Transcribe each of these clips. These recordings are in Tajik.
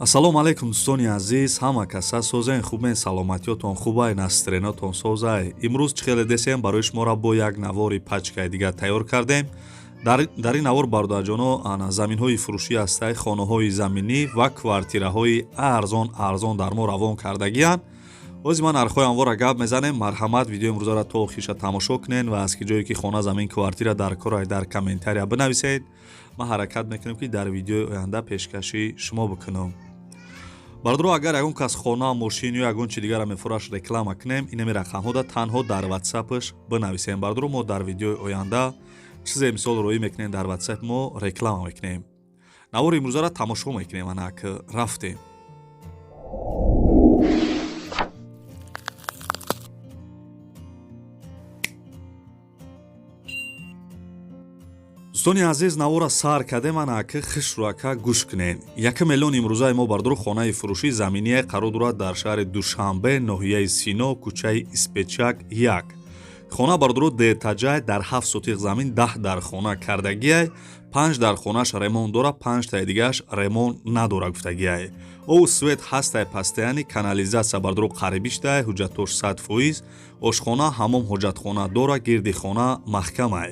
Ассалому алайкум дӯстони азиз, ҳама каса созаен хубен, саломатиётон хубай, настренотон созай. Имрӯз чӣ хеле десем барои шуморо бо як навори пачкаи дигар тайёр кардем. Дар ин навор бародарҷоно заминҳои фурӯшӣ ҳастаи хонаҳои заминӣ ва квартираҳои арзон дар мо равон кардагиянд. Ози ман нархҳои амвора гап мезанем. Марҳамат, видеои имрӯзаро то охиша тамошо кунед ва аз ки ҷое ки хона замин квартира дар корай дар комментария бинависед. Ман ҳаракат мекунем ки дар видеои оянда пешкаши шумо бикунам. Бардро агар ягон кас хона, мошин ё ягон чи дигара мефурӯшад реклама кунем, инами рақамҳода танҳо дар WhatsApp-аш бинависем. Бардро мо дар видеои оянда чизе мисол роӣ мекунем, дар WhatsApp мо реклама мекунем. Навори имрӯзаро тамошо мекунем, анак рафтем. дӯстони азиз, навора сар кардем, анак хишруака гӯш кунед. 1 миллион имрӯзаи мо бардро хонаи фурӯшӣ заминие қарор дорад дар шаҳри Душанбе, ноҳияи Сино, кӯчаи Испечак 1. хона бардро детаҷай дар 7 сотиқ замин 10 дар хона кардагияй, 5 дар хонаш ремонт дора, 5 таи дигааш ремонт надора гуфтагияй. О свет ҳастай пастаяни канализатсия бардро қарибиштай, ҳуҷҷатош 100%, ошхона, ҳамом ҳоҷатхона дора, гирди хона маҳкамай.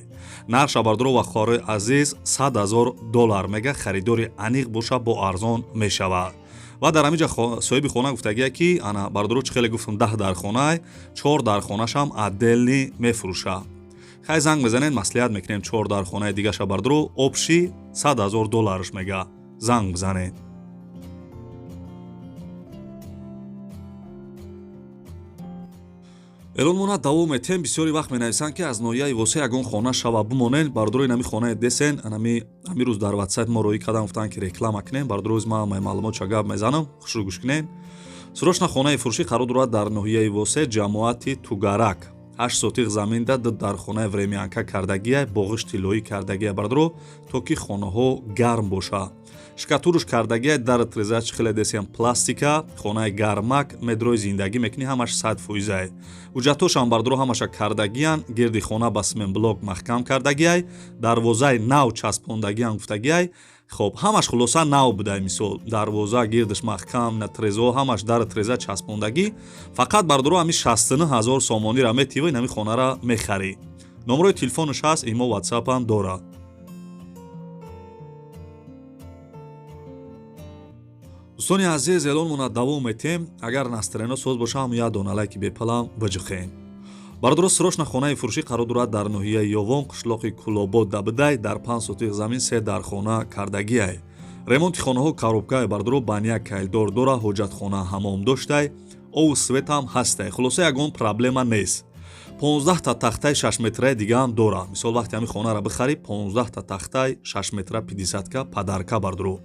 Нарша бардро ва хӯрои азиз $100,000 мега, харидори аниқ боша бо арзон мешавад. ва дар ҳамиҷа соҳиби хона гуфтагия ки ана бардро чӣ хеле гуфтам 10 дар хонай, 4 дар хонашам отдельни мефурӯша. хай занг мезанед, маслиҳат мекунем 4 дар хонаи дигаша бардро обши $100,000 мега. Занг бизанед. элонмона давом метем. Бисёри вақт менависанд ки аз ноҳияи восе ягон хона шава бимонен. Бардрои нами хонае десен, амирӯз дар WhatsApp мо роӣ кардам, гуфтанд ки реклама кунем. Бардрои ман маълумотша гап мезанам, хушрӯ гӯш кунед. Срочна хонаи фурӯшӣ қарор дорад дар ноҳияи восе, ҷамоати Тугарак. 8 сотиқ заминда дар хонаи времянка кардагия, боғиш тиллоӣ кардагия бардро, то ки хонаҳо гарм боша. Шкатуруш кардагия, дар треза чӣ хеле десем пластика, хонаи гармак, медрои зиндагӣ мекунӣ, ҳамаш 100%. ҳуҷҷатошам бардро ҳамаша кардагиян, гирди хона ба смен блок маҳкам кардагияй, дарвозаи нав часпондагиян гуфтагияй. хоб ҳамаш хулоса нав будай, мисол дарвоза гирдиш маҳкам, на трезаҳо ҳамаш дар треза часпондагӣ. Фақат бардро ҳами 69,000 сомонира метивӣ, нами хонара мехарӣ. номрои телефонаш ҳаст, имо WhatsApp-ам дора. дӯстони азиз, элонмона давом метем. агар настрено соз бошам, я дона лайки бепалам биҷухен. бардро срочна хонаи фурӯшӣ қарор дорад дар ноҳияи Ёвон, қишлоқи Кулобод Дабидай, дар 5 сотиқ замин 3 дар хона кардагияй. ремонти хонаҳо коробкаи бардро баняк кайлдор дора, ҳоҷатхона ҳамом доштай, ову светам ҳастай. хулоса ягон проблема нест. 15 та тахтаи 6 метраи дигаам дора. мисол вақте ҳами хонара бихарӣ, 15 та тахтаи 6 метра 50ка падарка бардро.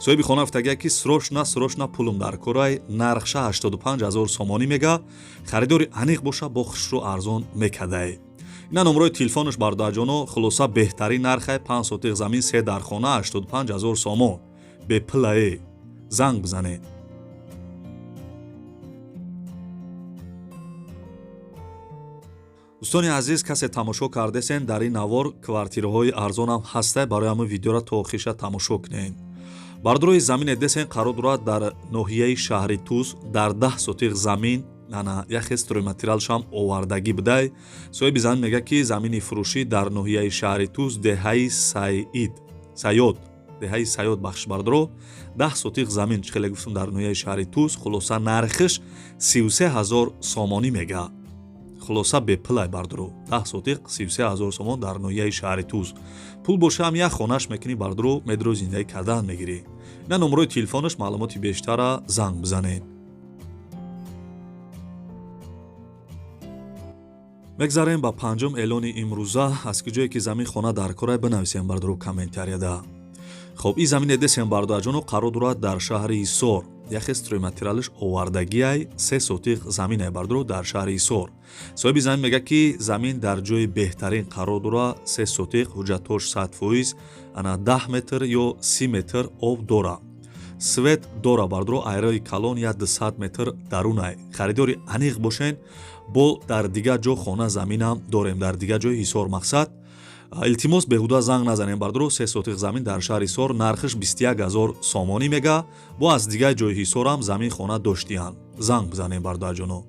соҳиби хона гуфтагия ки срочна пулум дар корай, нархша 85,000 сомонӣ мега, харидори аниқ боша, бо хушрӯ арзон мекадай. ина номрои телефонаш бародарҷоно, хулоса беҳтарин нархай, 5 сотиқ замин 3 дар хона, 85,000 сомон. беплае занг бизанед. дӯстони азиз, касе тамошо кардесен, дар ин навор квартираҳои арзонам ҳастай, барои ҳамин видеоро то охиша тамошо кунед. бардрои замине десен қарор дорад дар ноҳияи шаҳри Туз, дар 10 сотиқ замин, яхе стройматериалшам овардагӣ будай. соҳиби замин мега ки замини фурӯшӣ дар ноҳияи шаҳри Туз, деҳаи Саёд бахш бардро, 10 сотиқ замин чӣ хеле гуфтам дар ноҳияи шаҳри Туз, хулоса нархиш 33,000 сомонӣ мега. хулоса беплай бардро 10 сотиқ 33,000 сомон дар ноҳияи шаҳри Туз. пул бошам як хонаш мекунӣ, бардро медрои зиндагӣ кардан мегирӣ. ина номрои телефонаш, маълумоти бештара занг бизанед. мегзарем ба панҷум эълони имрӯза. аз ки ҷое ки замин хона дар корай бинависем бардро комментарияда. хоб ин замине десем бародарҷоно, қарор дорад дар шаҳри Ҳисор. яхе стройматериалиш овардагияй 3 сотиқ заминай бардро дар шаҳри Ҳисор. соҳиби замин мега ки замин дар ҷои беҳтарин қарор дора, 3 сотиқ, ҳуҷҷатош 100%, ана 10 метр ё 30 метр об дора. свет дора бардро, айрои калон я 200 метр дарунай. харидори аниқ бошен, бо дар дигар ҷо хона заминам дорем, дар дигар ҷои Ҳисор мақсад. илтимос беҳуда занг назанем бардро 3 сотиқ замин дар шаҳри Ҳисор нархиш 21 000 сомонӣ мега бо аз дигаи ҷойи Ҳисорам замин хона доштиянд. Занг бизанем бардаҷоно.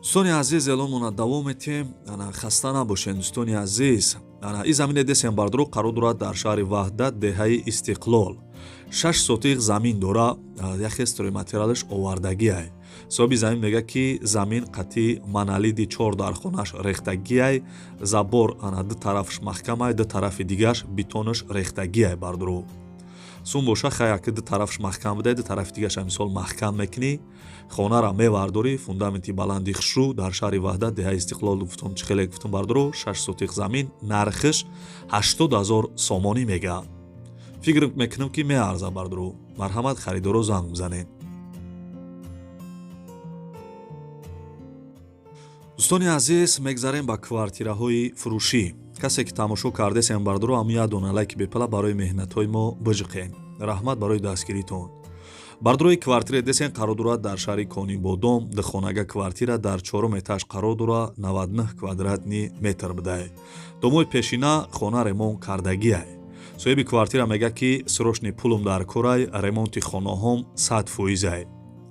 дӯстони азиз эълонмона давом метем. Хаста набошед дӯстони азиз. ин замине десем бардро қарор дорад дар шаҳри Ваҳдат деҳаи Истиқлол 6 сотиқ замин дора. яхе стройматериалаш овардагиай. соҳиби замин мега ки замин қатъи маналиди 4 дар хонаш рехтагиай, забор ду тарафш маҳкамай, ду тарафи дигарш бетонаш рехтагиай бардро. сум боша хая ки ду тарафш маҳкам будай, ду тарафи дигарша мисол маҳкам мекунӣ, хонара мевардорӣ, фундаменти баланди хушрӯ дар шаҳри Ваҳдат деҳаи Истиқлол гуфтум чихеле гуфтум бардро 6 сотиқ замин нархиш 80 000 сомонӣ мега. фикр мекунам ки меарза бардро. марҳамат харидоро занг бизанед. дӯстони азиз, мегзарем ба квартираҳои фурӯшӣ. касе ки тамошо кардесем бардро амия дона лайки бепала барои меҳнатҳои мо биҷиқен. раҳмат барои дастгиритон. бардрои квартире десен қарор дорад дар шаҳри Конибодом духонага квартира дар 4 этаж қарор дора 99 квадратни метр будай. домои пешина хона ремонт кардагиай. соҳиби квартира мега ки срочни пулум дар корай, ремонти хонаҳом 100%.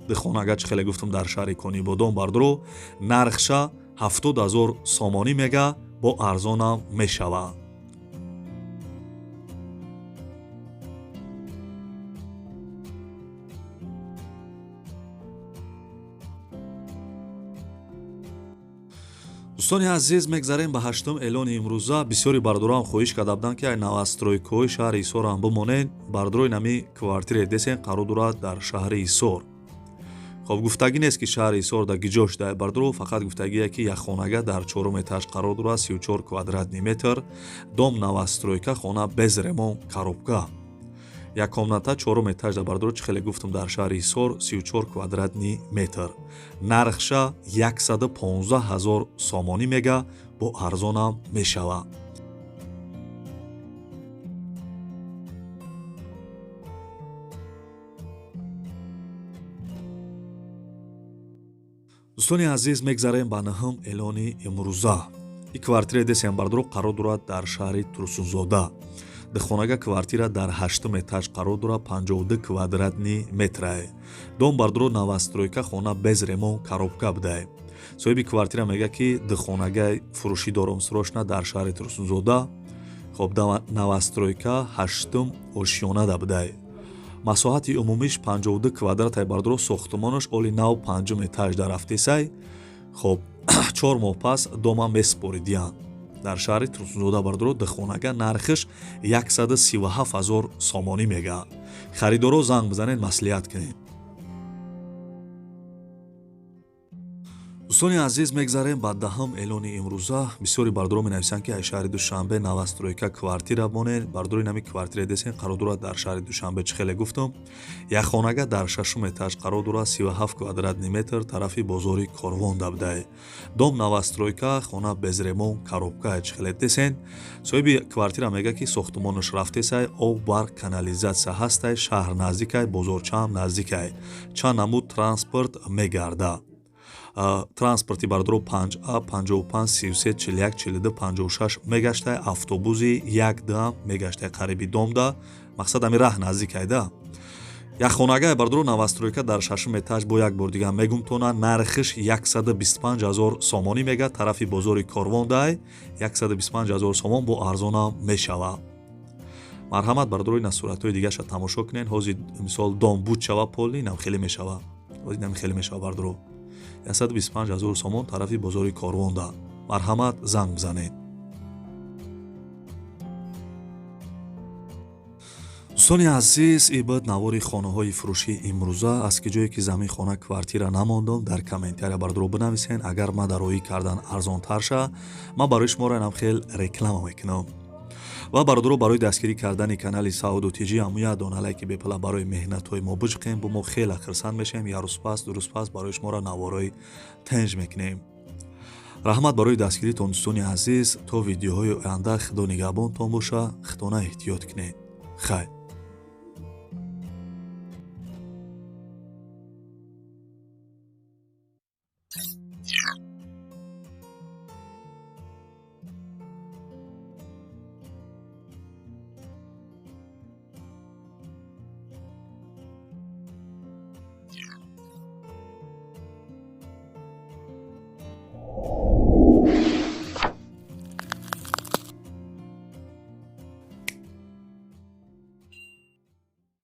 духонага чихеле гуфтум дар шаҳри Конибодом бардро нархша 70 000 сомонӣ мега бо арзонам мешава. дӯстони азиз, мегзарем ба 8-ум эълони имрӯза. бисёри бардорам хоҳиш карда буданд ки ай навастройкаҳои шаҳри Ҳисорам бимонед. бардрои нами квартире десен қарор дорад дар шаҳри Ҳисор. хоб гуфтагӣ нест ки шаҳри Ҳисор да гиҷош дай бардро, фақат гуфтагие ки як хонага дар 4 этаж қарор дорад 34 квадратни метр, дом навастройка, хона без ремонт, коробка. як комната 4 этажда бардро чихеле гуфтум дар шаҳри Ҳисор 34 квадратни метр. нархша 115 000 сомонӣ мега бо арзонам мешава. дӯстони азиз, мегзарем ба 9-ум эълони имрӯза. ин квартире десем бардро қарор дорад дар шаҳри Турсунзода. духонага квартира дар 8-ум этаж қарор дора 52 квадратни метрай. дом бардро навастройка, хона без ремонт, коробка будай. соҳиби квартира мега ки духонагаи фурӯшӣ дорум срочна дар шаҳри Турсунзода. хоб навастройка 8-ум ошёнада будай. масоҳати умумиш 52 квадратай бардро сохтмонаш оли нав 5-ум этажда рафтесай. хоб 4 моҳ пас дома меспоридиянд. дар шаҳри Турсунзода бардро духонага нархиш 137 000 сомонӣ мега. харидоро занг бизанед, маслиҳат кунед. дӯстони азиз, мегзарем ба 10-ум эълони имрӯза. бисёри бардоро менависанд ки ай шаҳри Душанбе навастройка квартира бонед. бардрои нами квартире десен қарор дорад дар шаҳри Душанбе. чихеле гуфтум як хонага дар 6-ум этаж қарор дора 37 квадратни метр, тарафи бозори Корвонда будай. дом навастройка, хона без ремонт, коробка. чихеле десен соҳиби квартира мега ки сохтмонаш рафтесай, об, барқ, канализатсия ҳастай, шаҳр наздикай, бозорчаам наздикай. чанд намуд транспорт мегарда. транспорти бардро 5А, 55, 33, 41, 42, 56 мегаштай, автобуси 1 мегаштай қариби домда. мақсад ами раҳ наздикайда. як хонагае бардро навастройка дар 6-ум этаж бо як бор дига мегумтона нархиш 125 000 сомонӣ мега, тарафи бозори Корвондай 125 000 сомон бо арзонам мешава. марҳамат бардрои насуратҳои дигаша тамошо кунед. ҳозир мисол дом буд шава полӣ, инам хеле мешава. инам хеле мешава бардро 125 000 сомон, тарафи бозори Корвонда. марҳамат, занг бизанед. дӯстони азиз, ин буд навори хонаҳои фурӯшии имрӯза. аз ки ҷое ки замин хона квартира намондам, дар комментария бардро бинависен. агар ма дарои кардан арзонтар ша, ма барои шуморо инам хел реклама мекунам. ва бародаро барои дастгирӣ кардани канали Саъуду Тиҷӣ амуя дона лайки бепала барои меҳнатҳои мо биҷиқем. бо мо хеле хирсанд мешавем. я рӯзпас дурӯзпас барои шуморо наворои танҷ мекунем. раҳмат барои дастгиритон дӯстони азиз. то видеоҳои оянда худо нигаҳбонтон боша. худона эҳтиёт кунед. хайр.